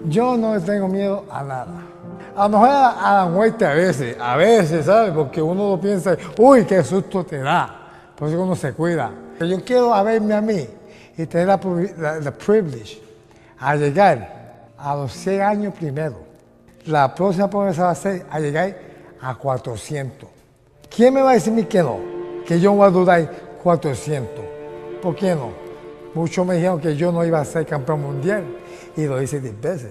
Yo no le tengo miedo a nada. A lo mejor a la muerte a veces, ¿sabes? Porque uno lo piensa, uy, qué susto te da. Por eso uno se cuida. Yo quiero verme a mí y tener la privilege a llegar a los 100 años primero. La próxima promesa va a ser a llegar a 400. ¿Quién me va a decir a mí que no? Que yo voy a durar 400. ¿Por qué no? Muchos me dijeron que yo no iba a ser campeón mundial y lo hice 10 veces.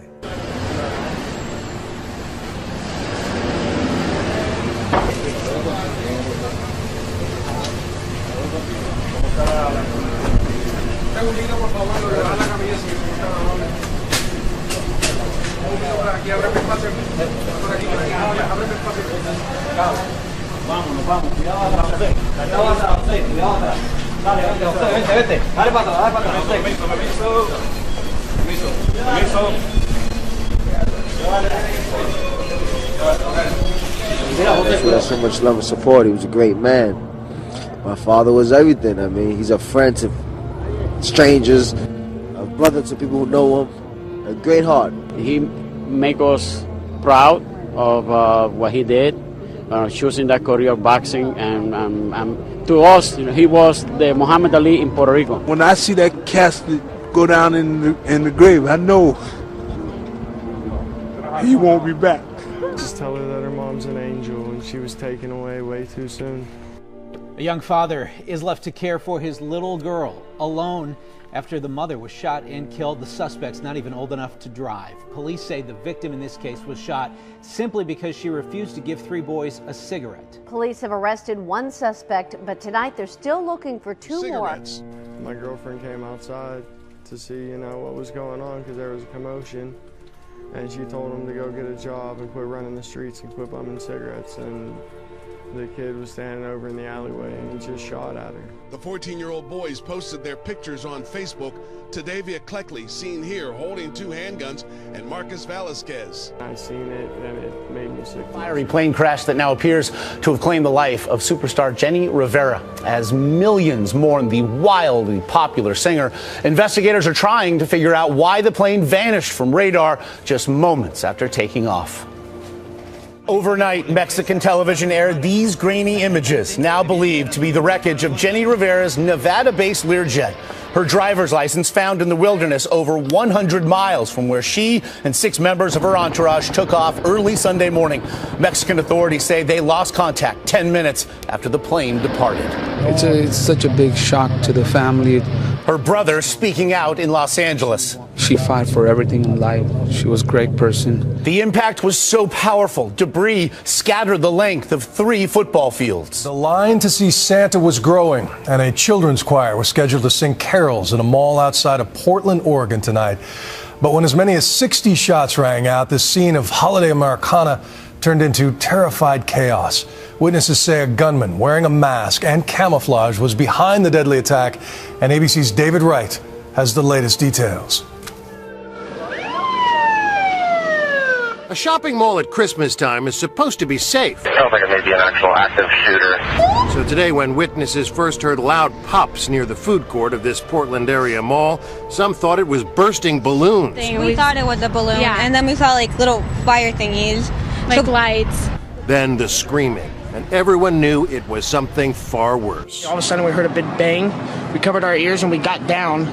Por favor, le bajan la camisa si me están amable. Por aquí, ábreme espacio. Por aquí, ábreme espacio. Vámonos, vamos, cuidado atrás, José. Cuidado atrás, José, cuidado atrás. Dale, José, vete. Dale para atrás, José. Permiso. He had so much love and support. He was a great man. My father was everything. I mean, he's a friend to strangers, a brother to people who know him, a great heart. He make us proud of what he did, choosing that career of boxing, and to us, he was the Muhammad Ali in Puerto Rico. When I see that casket go down in the grave, I know he won't be back. Just tell her that her mom's an angel and she was taken away way too soon. A young father is left to care for his little girl alone after the mother was shot and killed. The suspect's not even old enough to drive. Police say the victim in this case was shot simply because she refused to give 3 boys a cigarette. Police have arrested 1 suspect, but tonight they're still looking for 2 more. My girlfriend came outside to see, what was going on because there was a commotion. And she told him to go get a job and quit running the streets and quit bumming cigarettes. And the kid was standing over in the alleyway and he just shot at her. The 14-year-old boys posted their pictures on Facebook. Tadavia Cleckley seen here holding 2 handguns, and Marcus Velasquez. I seen it and it made me sick. Fiery plane crash that now appears to have claimed the life of superstar Jenni Rivera. As millions mourn the wildly popular singer, investigators are trying to figure out why the plane vanished from radar just moments after taking off. Overnight, Mexican television aired these grainy images, now believed to be the wreckage of Jenni Rivera's Nevada-based Learjet. Her driver's license found in the wilderness over 100 miles from where she and 6 members of her entourage took off early Sunday morning. Mexican authorities say they lost contact 10 minutes after the plane departed. It's such a big shock to the family. Her brother speaking out in Los Angeles. She fought for everything in life. She was a great person. The impact was so powerful, debris scattered the length of 3 football fields. The line to see Santa was growing, and a children's choir was scheduled to sing carols in a mall outside of Portland, Oregon tonight. But when as many as 60 shots rang out, this scene of holiday Americana turned into terrified chaos. Witnesses say a gunman wearing a mask and camouflage was behind the deadly attack, and ABC's David Wright has the latest details. A shopping mall at Christmas time is supposed to be safe. It sounds like it may be an actual active shooter. So today, when witnesses first heard loud pops near the food court of this Portland area mall, some thought it was bursting balloons. We thought it was a balloon, and then we saw little fire thingies, lights. Then the screaming, and everyone knew it was something far worse. All of a sudden we heard a big bang, we covered our ears and we got down,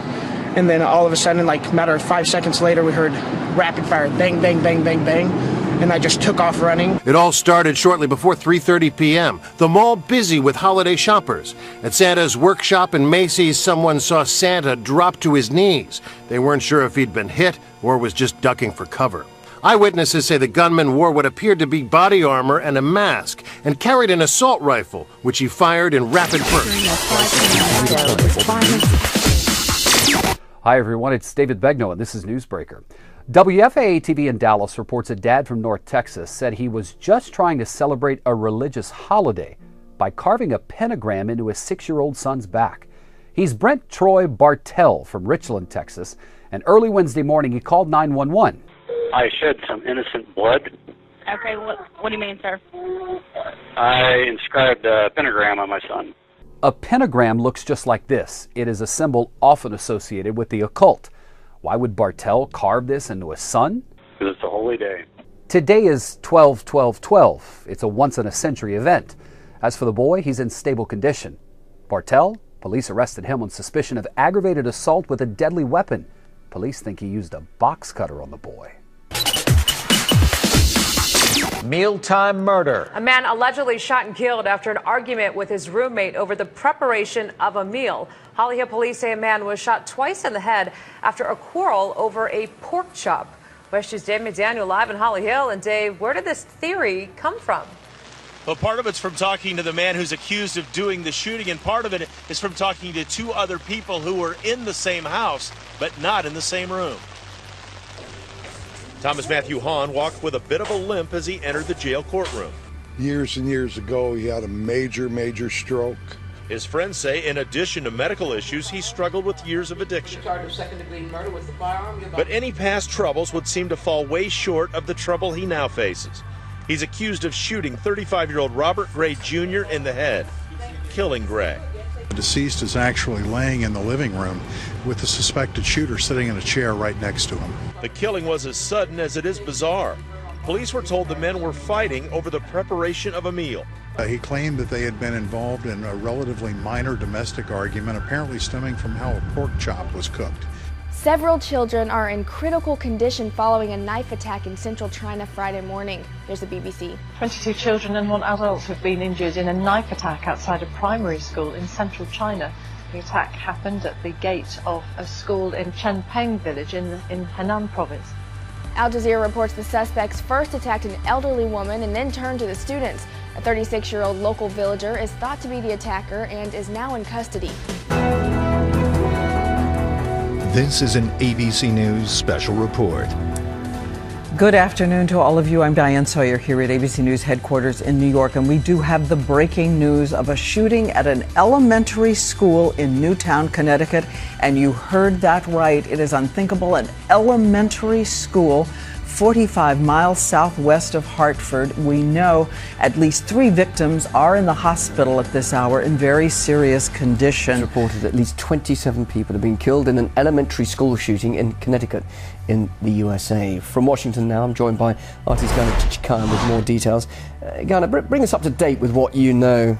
and then all of a sudden, a matter of 5 seconds later, we heard rapid fire, bang, bang, bang, bang, bang, and I just took off running. It all started shortly before 3:30 p.m., the mall busy with holiday shoppers. At Santa's workshop in Macy's, someone saw Santa drop to his knees. They weren't sure if he'd been hit or was just ducking for cover. Eyewitnesses say the gunman wore what appeared to be body armor and a mask and carried an assault rifle, which he fired in rapid bursts. Hi, everyone. It's David Begnaud, and this is Newsbreaker. WFAA-TV in Dallas reports a dad from North Texas said he was just trying to celebrate a religious holiday by carving a pentagram into his 6-year-old son's back. He's Brent Troy Bartell from Richland, Texas, and early Wednesday morning he called 911. I shed some innocent blood. Okay, what do you mean, sir? I inscribed a pentagram on my son. A pentagram looks just like this. It is a symbol often associated with the occult. Why would Bartell carve this into his son? because it's a holy day. Today is 12/12/12. It's a once-in-a-century event. As for the boy, he's in stable condition. Bartell, police arrested him on suspicion of aggravated assault with a deadly weapon. Police think he used a box cutter on the boy. Mealtime murder. A man allegedly shot and killed after an argument with his roommate over the preparation of a meal. Holly Hill police say a man was shot twice in the head after a quarrel over a pork chop. West News' Dave McDaniel live in Holly Hill. And Dave, where did this theory come from? Well, part of it's from talking to the man who's accused of doing the shooting, and part of it is from talking to two other people who were in the same house, but not in the same room. Thomas Matthew Hahn walked with a bit of a limp as he entered the jail courtroom. Years and years ago, he had a major stroke. His friends say in addition to medical issues, he struggled with years of addiction. Charge of second-degree murder with the firearm. But any past troubles would seem to fall way short of the trouble he now faces. He's accused of shooting 35-year-old Robert Gray Jr. in the head, killing Gray. The deceased is actually laying in the living room with the suspected shooter sitting in a chair right next to him. The killing was as sudden as it is bizarre. Police were told the men were fighting over the preparation of a meal. He claimed that they had been involved in a relatively minor domestic argument, apparently stemming from how a pork chop was cooked. Several children are in critical condition following a knife attack in central China Friday morning. Here's the BBC. 22 children and 1 adult have been injured in a knife attack outside a primary school in central China. The attack happened at the gate of a school in Chenpeng village in Henan province. Al Jazeera reports the suspects first attacked an elderly woman and then turned to the students. A 36-year-old local villager is thought to be the attacker and is now in custody. This is an ABC News special report. Good afternoon to all of you. I'm Diane Sawyer here at ABC News headquarters in New York, and we do have the breaking news of a shooting at an elementary school in Newtown, Connecticut. And you heard that right. It is unthinkable. An elementary school 45 miles southwest of Hartford. We know at least 3 victims are in the hospital at this hour in very serious condition. It's reported that at least 27 people have been killed in an elementary school shooting in Connecticut in the USA. From Washington now, I'm joined by artist Ghana Chikan with more details. Ghana, bring us up to date with what you know.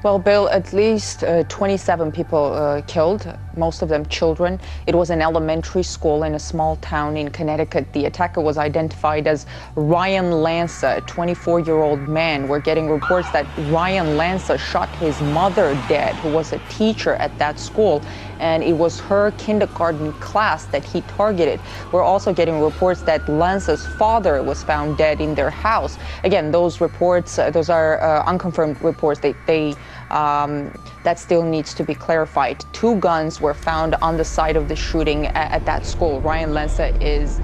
Well, Bill, at least 27 people killed, most of them children. It was an elementary school in a small town in Connecticut. The attacker was identified as Ryan Lanza, a 24-year-old man. We're getting reports that Ryan Lanza shot his mother dead, who was a teacher at that school, and it was her kindergarten class that he targeted. We're also getting reports that Lanza's father was found dead in their house. Again, those reports, those are unconfirmed reports. That still needs to be clarified. 2 guns were found on the site of the shooting at that school. Ryan Lanza is